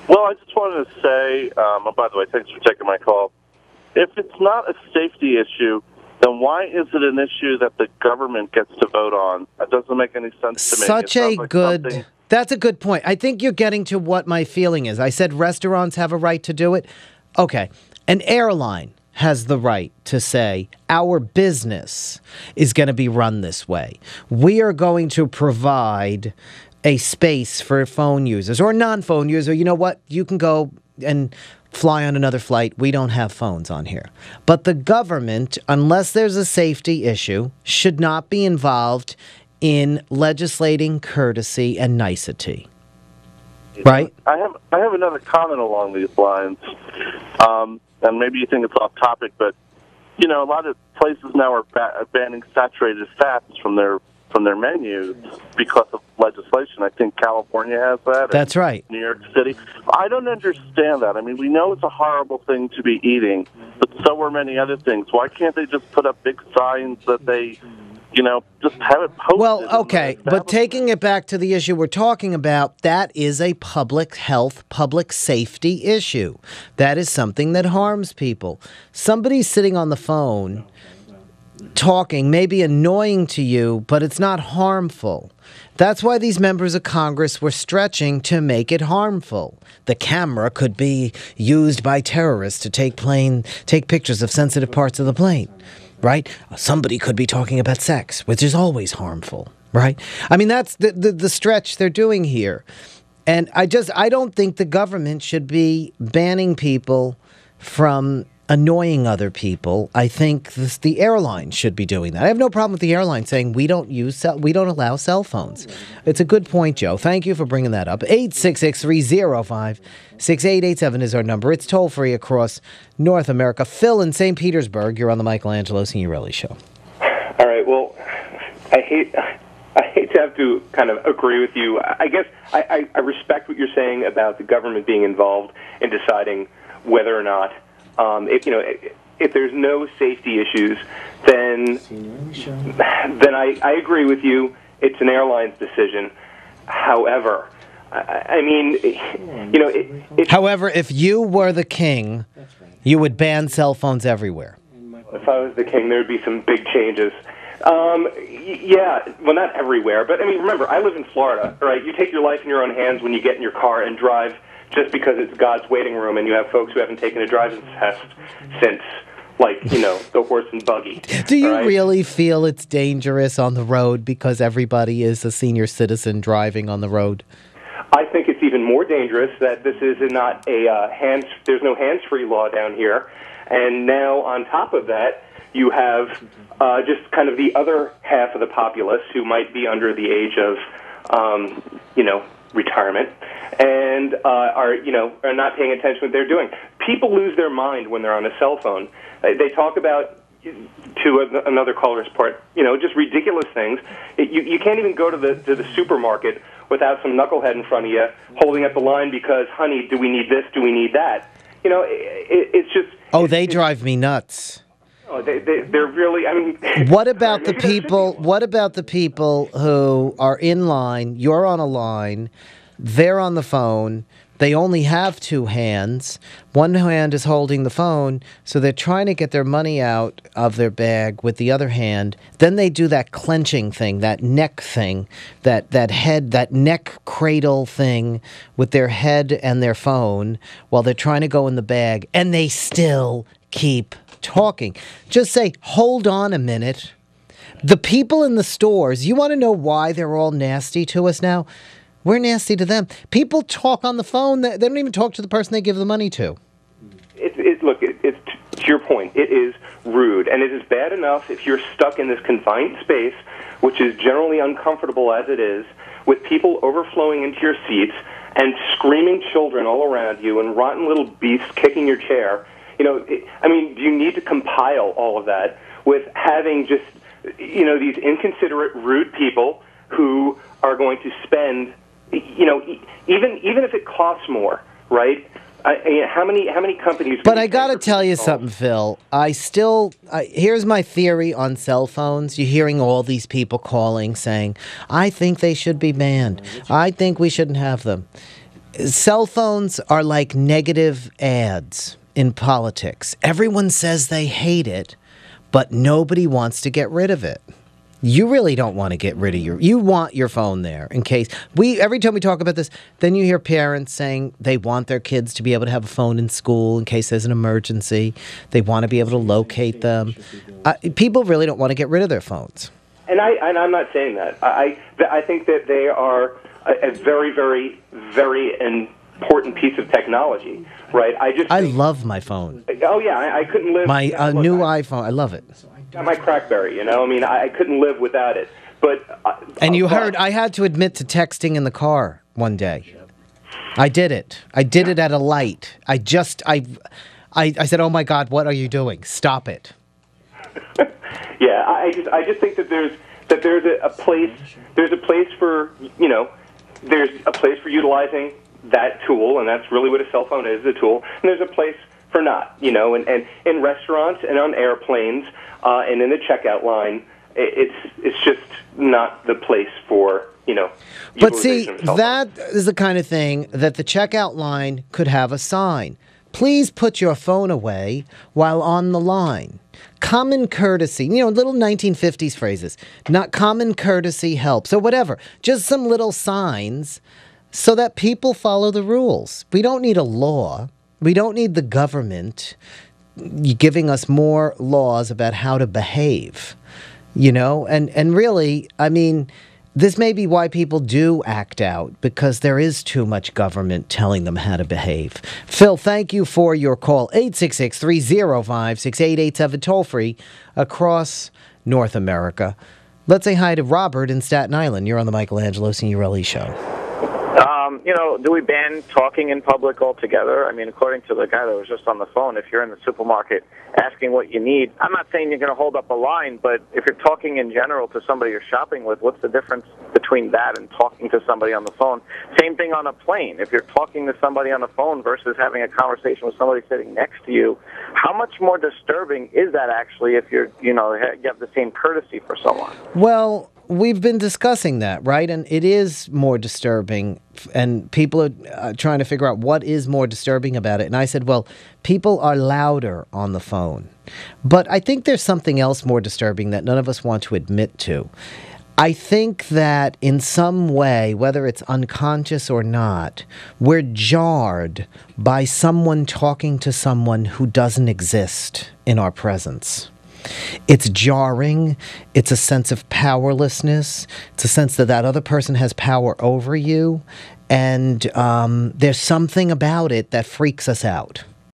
Well, I just wanted to say, by the way, thanks for taking my call. If it's not a safety issue, then why is it an issue that the government gets to vote on? That doesn't make any sense to me. That's a good point. I think you're getting to what my feeling is. I said restaurants have a right to do it. Okay. An airline has the right to say, our business is going to be run this way. We are going to provide a space for phone users or non-phone users. You know what? You can go and fly on another flight. We don't have phones on here. But the government, unless there's a safety issue, should not be involved in legislating courtesy and nicety. Right? I have another comment along these lines. And maybe you think it's off topic, but a lot of places now are banning saturated fats from their menus because of legislation. I think California has that. That's right. New York City. I don't understand that. I mean, we know it's a horrible thing to be eating, but so are many other things. Why can't they just put up big signs that they, just have it posted? Well, okay, but taking it back to the issue we're talking about, that is a public health, public safety issue. That is something that harms people. Somebody sitting on the phone talking may be annoying to you, but it's not harmful. That's why these members of Congress were stretching to make it harmful. The camera could be used by terrorists to take pictures of sensitive parts of the plane, right? Somebody could be talking about sex, which is always harmful, right? I mean, that's the stretch they're doing here. And I don't think the government should be banning people from annoying other people. I think the airline should be doing that. I have no problem with the airline saying we don't allow cell phones. It's a good point, Joe. Thank you for bringing that up. 866-305-6887 is our number. It's toll free across North America. Phil in St. Petersburg, you're on the Michelangelo Signorile Show. All right. Well, I hate to have to kind of agree with you. I guess I respect what you're saying about the government being involved in deciding whether or not if there's no safety issues, then I agree with you. It's an airline's decision. However, However, if you were the king, you would ban cell phones everywhere. If I was the king, there would be some big changes. Yeah, well, not everywhere, but remember, I live in Florida. Right? You take your life in your own hands when you get in your car and drive, just because it's God's waiting room, and you have folks who haven't taken a driving test since, the horse and buggy. Do you really feel it's dangerous on the road because everybody is a senior citizen driving on the road? I think it's even more dangerous that this is not there's no hands-free law down here, and now on top of that, you have just kind of the other half of the populace who might be under the age of, retirement, and are not paying attention to what they're doing. People lose their mind when they're on a cell phone. They talk about, to another caller's part, just ridiculous things. You can't even go to the supermarket without some knucklehead in front of you holding up the line because, honey, do we need this? Do we need that? It's just. Oh, they drive me nuts. Oh, they're really. What about the people? What about the people who are in line? You're on a line. They're on the phone. They only have two hands. One hand is holding the phone, so they're trying to get their money out of their bag with the other hand. Then they do that clenching thing, that neck thing, that neck cradle thing with their head and their phone while they're trying to go in the bag, and they still keep talking. Just say, hold on a minute. The people in the stores, you want to know why they're all nasty to us now? We're nasty to them. People talk on the phone. They don't even talk to the person they give the money to. It's to your point. It is rude, and it is bad enough if you're stuck in this confined space, which is generally uncomfortable as it is, with people overflowing into your seats and screaming children all around you and rotten little beasts kicking your chair. Do you need to compile all of that with having just, these inconsiderate, rude people who are going to spend, even if it costs more, right? How many companies? But I got to tell you something, Phil. Here's my theory on cell phones. You're hearing all these people calling saying, I think they should be banned. I think we shouldn't have them. Cell phones are like negative ads in politics. Everyone says they hate it, but nobody wants to get rid of it. You really don't want to get rid of you want your phone there in case every time we talk about this, then you hear parents saying they want their kids to be able to have a phone in school in case there's an emergency. They want to be able to locate them. People really don't want to get rid of their phones. And I'm not saying that. I think that they are a very, very, very important piece of technology, right? I love my phone. Oh yeah, I couldn't live. My new iPhone, I love it. Got my CrackBerry, I mean, I couldn't live without it. But and you heard, I had to admit to texting in the car one day. I did it. I did it at a light. I said, "Oh my God, what are you doing? Stop it." Yeah, I just think that there's a place for there's a place for utilizing that tool, and that's really what a cell phone is, a tool. And there's a place for not, and in restaurants and on airplanes and in the checkout line, it's just not the place for But see, that is the kind of thing that the checkout line could have a sign. Please put your phone away while on the line. Common courtesy, little 1950s phrases. Not common courtesy helps or whatever. Just some little signs so that people follow the rules. We don't need a law. We don't need the government giving us more laws about how to behave, and really, I mean, this may be why people do act out, because there is too much government telling them how to behave. Phil, thank you for your call. 866-305-6887, toll-free across North America. Let's say hi to Robert in Staten Island. You're on the Michelangelo Signorile Show. Do we ban talking in public altogether? I mean, according to the guy that was just on the phone, if you're in the supermarket asking what you need, I'm not saying you're going to hold up a line, but if you're talking in general to somebody you're shopping with, what's the difference between that and talking to somebody on the phone? Same thing on a plane. If you're talking to somebody on the phone versus having a conversation with somebody sitting next to you, how much more disturbing is that actually if you have the same courtesy for someone? Well, we've been discussing that, right? And it is more disturbing, and people are trying to figure out what is more disturbing about it. And I said, well, people are louder on the phone. But I think there's something else more disturbing that none of us want to admit to. I think that in some way, whether it's unconscious or not, we're jarred by someone talking to someone who doesn't exist in our presence. It's jarring. It's a sense of powerlessness. It's a sense that other person has power over you. And there's something about it that freaks us out.